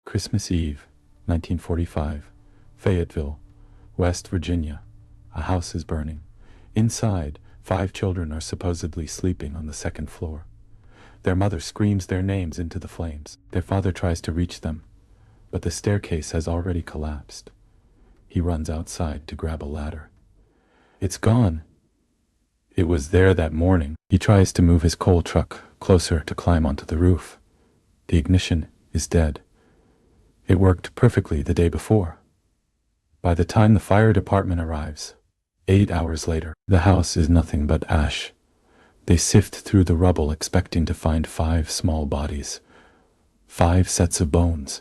Christmas Eve, 1945, Fayetteville, West Virginia. A house is burning. Inside, 5 children are supposedly sleeping on the second floor. Their mother screams their names into the flames. Their father tries to reach them, but the staircase has already collapsed. He runs outside to grab a ladder. It's gone. It was there that morning. He tries to move his coal truck closer to climb onto the roof. The ignition is dead. It worked perfectly the day before. By the time the fire department arrives, 8 hours later, the house is nothing but ash. They sift through the rubble expecting to find 5 small bodies, 5 sets of bones,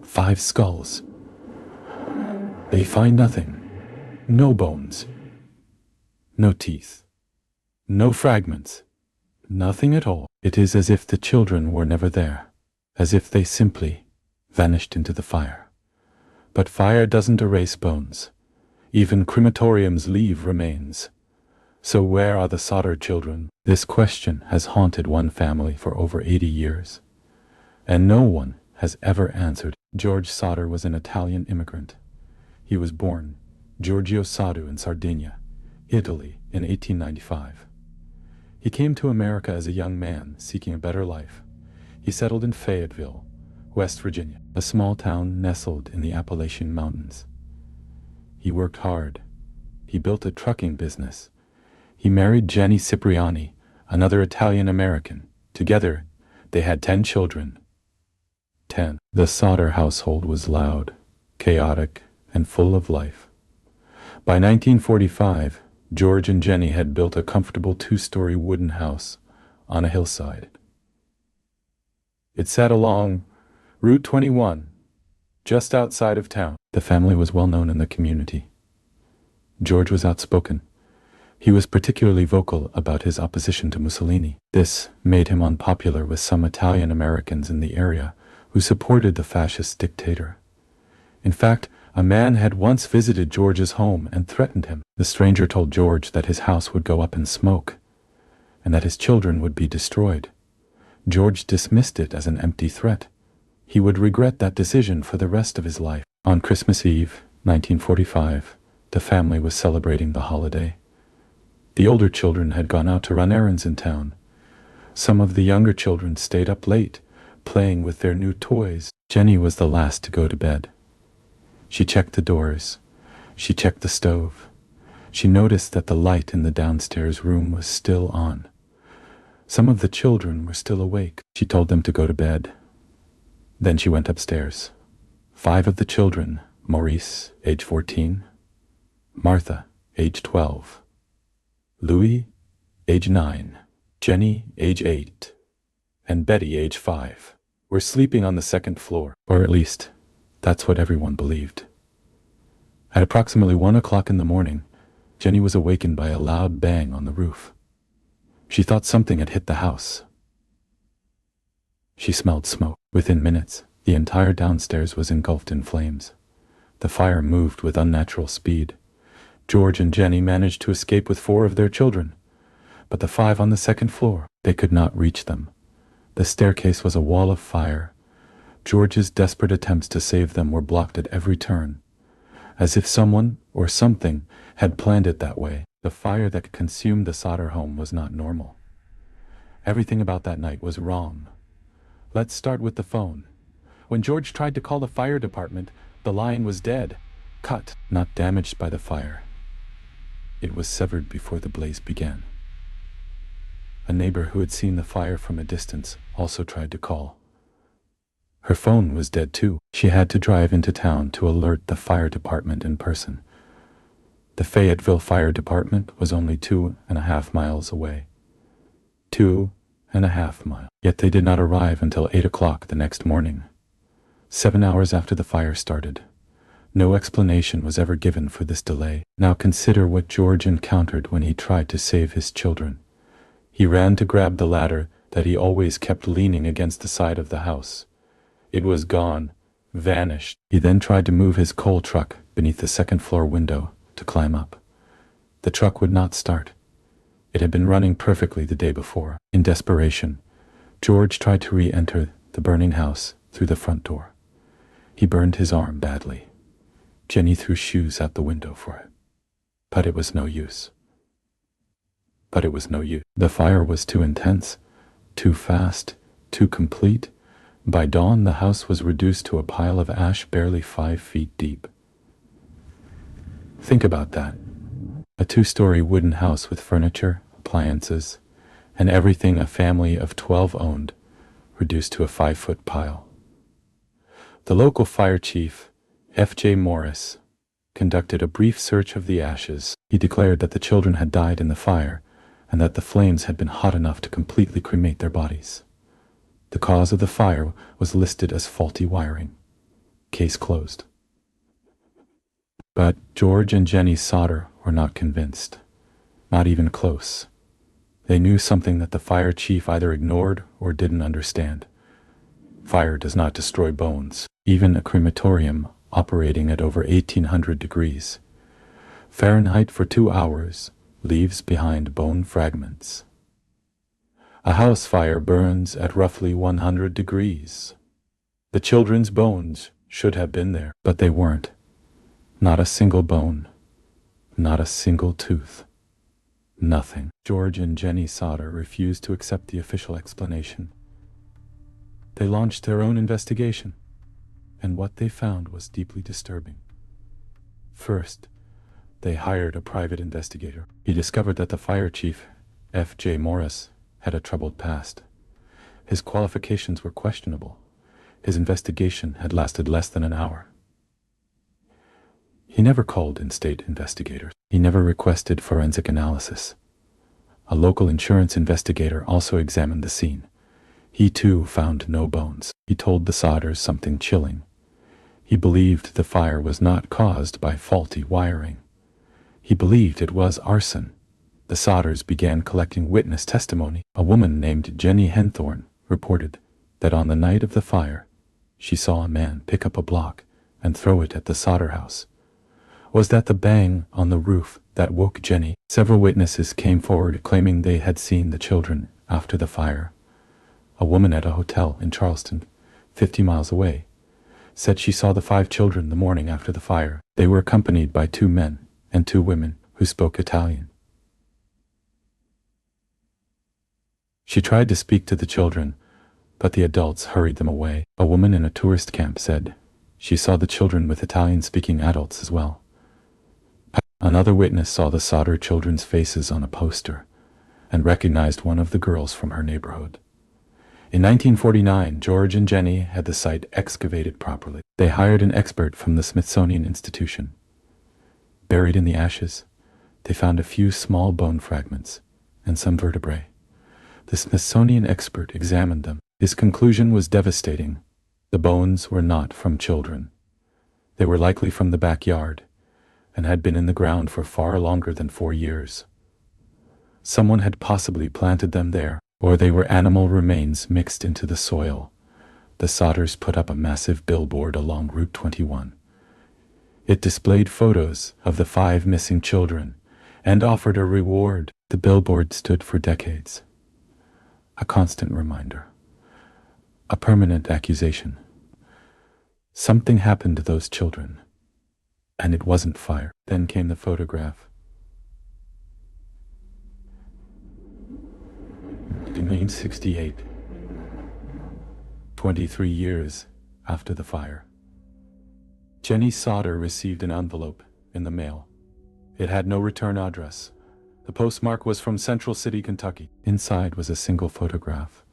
5 skulls. They find nothing. No bones. No teeth. No fragments. Nothing at all. It is as if the children were never there, as if they simply vanished into the fire. But fire doesn't erase bones. Even crematoriums leave remains. So where are the SODDER children? This question has haunted one family for over 80 years, and no one has ever answered. George Sodder was an Italian immigrant. He was born Giorgio Soddu in Sardinia, Italy, in 1895. He came to America as a young man seeking a better life. He settled in Fayetteville, West Virginia, a small town nestled in the Appalachian Mountains. He worked hard. He built a trucking business. He married Jenny Cipriani, another Italian-American. Together, they had 10 children. 10. The Sodder household was loud, chaotic, and full of life. By 1945, George and Jenny had built a comfortable 2-story wooden house on a hillside. It sat along Route 21, just outside of town. The family was well known in the community. George was outspoken. He was particularly vocal about his opposition to Mussolini. This made him unpopular with some Italian Americans in the area who supported the fascist dictator. In fact, a man had once visited George's home and threatened him. The stranger told George that his house would go up in smoke and that his children would be destroyed. George dismissed it as an empty threat. He would regret that decision for the rest of his life. On Christmas Eve, 1945, the family was celebrating the holiday. The older children had gone out to run errands in town. Some of the younger children stayed up late, playing with their new toys. Jenny was the last to go to bed. She checked the doors. She checked the stove. She noticed that the light in the downstairs room was still on. Some of the children were still awake. She told them to go to bed. Then she went upstairs. 5 of the children, Maurice, age 14, Martha, age 12, Louis, age 9, Jenny, age 8, and Betty, age 5, were sleeping on the second floor, or at least, that's what everyone believed. At approximately 1 o'clock in the morning, Jenny was awakened by a loud bang on the roof. She thought something had hit the house. She smelled smoke. Within minutes, the entire downstairs was engulfed in flames. The fire moved with unnatural speed. George and Jenny managed to escape with 4 of their children, but the 5 on the second floor, they could not reach them. The staircase was a wall of fire. George's desperate attempts to save them were blocked at every turn, as if someone or something had planned it that way. The fire that consumed the Sodder home was not normal. Everything about that night was wrong. Let's start with the phone. When George tried to call the fire department, the line was dead, cut, not damaged by the fire. It was severed before the blaze began. A neighbor who had seen the fire from a distance also tried to call. Her phone was dead too. She had to drive into town to alert the fire department in person. The Fayetteville Fire Department was only 2.5 miles away. 2.5 miles. Yet they did not arrive until 8 o'clock the next morning, 7 hours after the fire started. No explanation was ever given for this delay. Now consider what George encountered when he tried to save his children. He ran to grab the ladder that he always kept leaning against the side of the house. It was gone, vanished. He then tried to move his coal truck beneath the second-floor window to climb up. The truck would not start. It had been running perfectly the day before. In desperation, George tried to re-enter the burning house through the front door. He burned his arm badly. Jenny threw shoes out the window for it. But it was no use. The fire was too intense, too fast, too complete. By dawn, the house was reduced to a pile of ash barely 5 feet deep. Think about that. A 2-story wooden house with furniture, appliances, and everything a family of 12 owned, reduced to a 5-foot pile. The local fire chief, F.J. Morris, conducted a brief search of the ashes. He declared that the children had died in the fire and that the flames had been hot enough to completely cremate their bodies. The cause of the fire was listed as faulty wiring. Case closed. But George and Jenny Sodder were not convinced. Not even close. They knew something that the fire chief either ignored or didn't understand. Fire does not destroy bones. Even a crematorium operating at over 1800 degrees Fahrenheit for 2 hours leaves behind bone fragments. A house fire burns at roughly 100 degrees. The children's bones should have been there, but they weren't. Not a single bone. Not a single tooth. Nothing. George and Jenny Sodder refused to accept the official explanation. They launched their own investigation, and what they found was deeply disturbing. First, they hired a private investigator. He discovered that the fire chief, F.J. Morris, had a troubled past. His qualifications were questionable. His investigation had lasted less than an hour. He never called in state investigators. He never requested forensic analysis. A local insurance investigator also examined the scene. He too found no bones. He told the Sodders something chilling. He believed the fire was not caused by faulty wiring. He believed it was arson. The Sodders began collecting witness testimony. A woman named Jenny Henthorne reported that on the night of the fire, she saw a man pick up a block and throw it at the Sodder house. Was that the bang on the roof that woke Jenny? Several witnesses came forward claiming they had seen the children after the fire. A woman at a hotel in Charleston, 50 miles away, said she saw the 5 children the morning after the fire. They were accompanied by 2 men and 2 women who spoke Italian. She tried to speak to the children, but the adults hurried them away. A woman in a tourist camp said she saw the children with Italian-speaking adults as well. Another witness saw the Sodder children's faces on a poster and recognized one of the girls from her neighborhood. In 1949, George and Jenny had the site excavated properly. They hired an expert from the Smithsonian Institution. Buried in the ashes, they found a few small bone fragments and some vertebrae. The Smithsonian expert examined them. His conclusion was devastating. The bones were not from children. They were likely from the backyard and had been in the ground for far longer than 4 years. Someone had possibly planted them there, or they were animal remains mixed into the soil. The Sodders put up a massive billboard along Route 21. It displayed photos of the 5 missing children and offered a reward. The billboard stood for decades. A constant reminder. A permanent accusation. Something happened to those children, and it wasn't fire. Then came the photograph. In 1968, 23 years after the fire, Jenny Sodder received an envelope in the mail. It had no return address. The postmark was from Central City, Kentucky. Inside was a single photograph.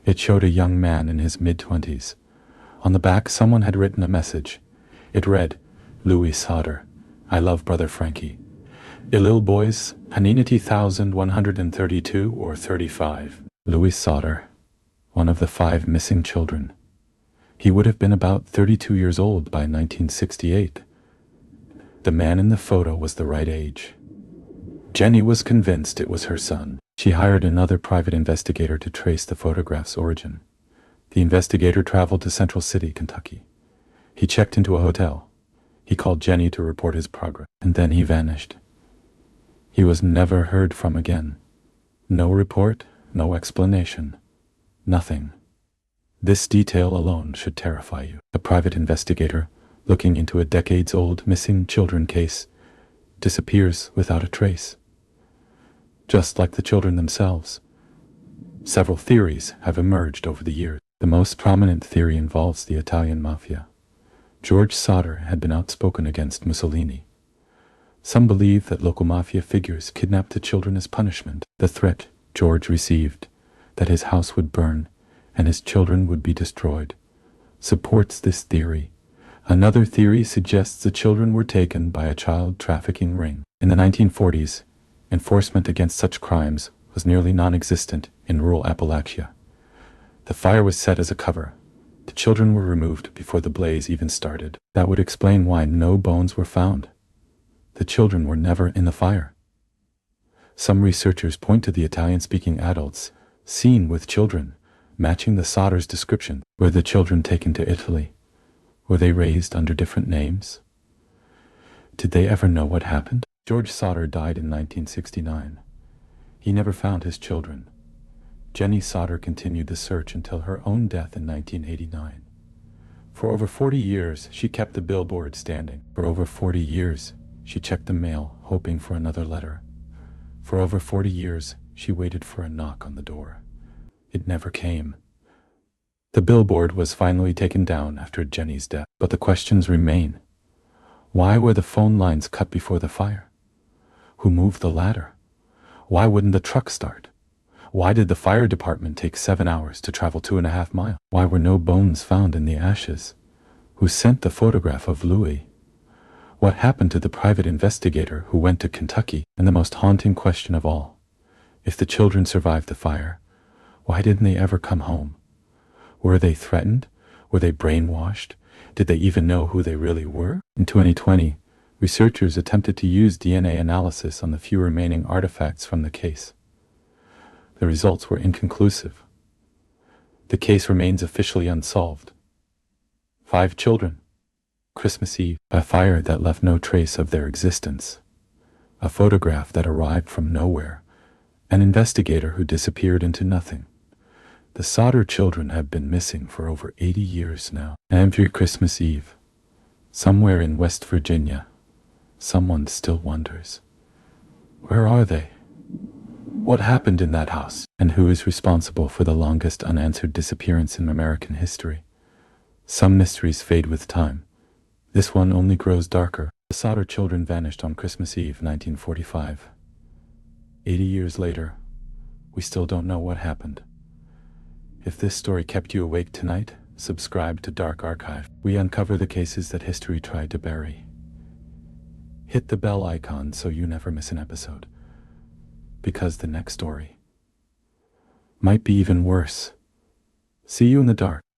It showed a young man in his mid-20s. On the back, someone had written a message. It read, "Louis Sodder, I love brother Frankie. Ilil boys, Haninity 1132 or 35. Louis Sodder, one of the 5 missing children. He would have been about 32 years old by 1968. The man in the photo was the right age. Jenny was convinced it was her son. She hired another private investigator to trace the photograph's origin. The investigator traveled to Central City, Kentucky. He checked into a hotel. He called Jenny to report his progress, and then he vanished. He was never heard from again. No report, no explanation, nothing. This detail alone should terrify you. A private investigator, looking into a decades-old missing children case, disappears without a trace. Just like the children themselves. Several theories have emerged over the years. The most prominent theory involves the Italian mafia. George Sodder had been outspoken against Mussolini. Some believe that local mafia figures kidnapped the children as punishment. The threat George received, that his house would burn and his children would be destroyed, supports this theory. Another theory suggests the children were taken by a child trafficking ring. In the 1940s, enforcement against such crimes was nearly non-existent in rural Appalachia. The fire was set as a cover. The children were removed before the blaze even started. That would explain why no bones were found. The children were never in the fire. Some researchers point to the Italian-speaking adults seen with children, matching the Sodder's description. Were the children taken to Italy? Were they raised under different names? Did they ever know what happened? George Sodder died in 1969. He never found his children. Jenny Sodder continued the search until her own death in 1989. For over 40 years, she kept the billboard standing. For over 40 years, she checked the mail, hoping for another letter. For over 40 years, she waited for a knock on the door. It never came. The billboard was finally taken down after Jenny's death, but the questions remain. Why were the phone lines cut before the fire? Who moved the ladder? Why wouldn't the truck start? Why did the fire department take 7 hours to travel 2.5 miles? Why were no bones found in the ashes? Who sent the photograph of Louis? What happened to the private investigator who went to Kentucky? And the most haunting question of all, if the children survived the fire, why didn't they ever come home? Were they threatened? Were they brainwashed? Did they even know who they really were? In 2020, researchers attempted to use DNA analysis on the few remaining artifacts from the case. The results were inconclusive. The case remains officially unsolved. 5 children. Christmas Eve, a fire that left no trace of their existence. A photograph that arrived from nowhere. An investigator who disappeared into nothing. The Sodder children have been missing for over 80 years now. Every Christmas Eve, somewhere in West Virginia, someone still wonders, where are they? What happened in that house? And who is responsible for the longest unanswered disappearance in American history? Some mysteries fade with time. This one only grows darker. The Sodder children vanished on Christmas Eve, 1945. 80 years later, we still don't know what happened. If this story kept you awake tonight, subscribe to Dark Archive. We uncover the cases that history tried to bury. Hit the bell icon so you never miss an episode. Because the next story might be even worse. See you in the dark.